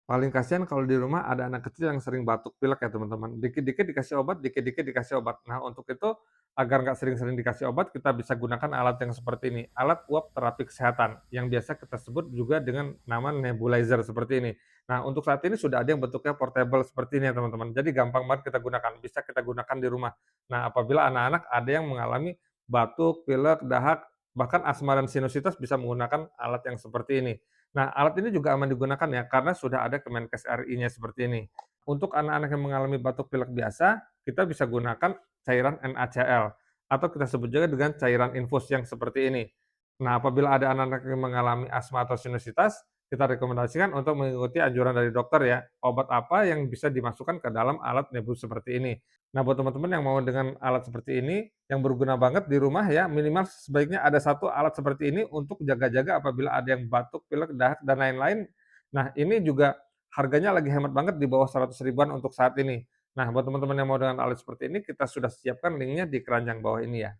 Paling kasihan kalau di rumah ada anak kecil yang sering batuk pilek ya teman-teman, dikit-dikit dikasih obat dikit-dikit dikasih obat. Nah untuk itu, agar nggak sering-sering dikasih obat, kita bisa gunakan alat yang seperti ini, alat uap terapi kesehatan, yang biasa kita sebut juga dengan nama nebulizer seperti ini. Nah untuk saat ini sudah ada yang bentuknya portable seperti ini ya teman-teman, jadi gampang banget kita gunakan, bisa kita gunakan di rumah. Nah apabila anak-anak ada yang mengalami batuk, pilek, dahak, bahkan asma dan sinusitis bisa menggunakan alat yang seperti ini. Nah, alat ini juga aman digunakan ya, karena sudah ada Kemenkes RI-nya seperti ini. Untuk anak-anak yang mengalami batuk pilek biasa, kita bisa gunakan cairan NaCl, atau kita sebut juga dengan cairan infus yang seperti ini. Nah, apabila ada anak-anak yang mengalami asma atau sinusitis, kita rekomendasikan untuk mengikuti anjuran dari dokter ya, obat apa yang bisa dimasukkan ke dalam alat nebus seperti ini. Nah, buat teman-teman yang mau dengan alat seperti ini, yang berguna banget di rumah ya, minimal sebaiknya ada satu alat seperti ini untuk jaga-jaga apabila ada yang batuk, pilek, dahak, dan lain-lain. Nah, ini juga harganya lagi hemat banget di bawah 100 ribuan untuk saat ini. Nah, buat teman-teman yang mau dengan alat seperti ini, kita sudah siapkan linknya di keranjang bawah ini ya.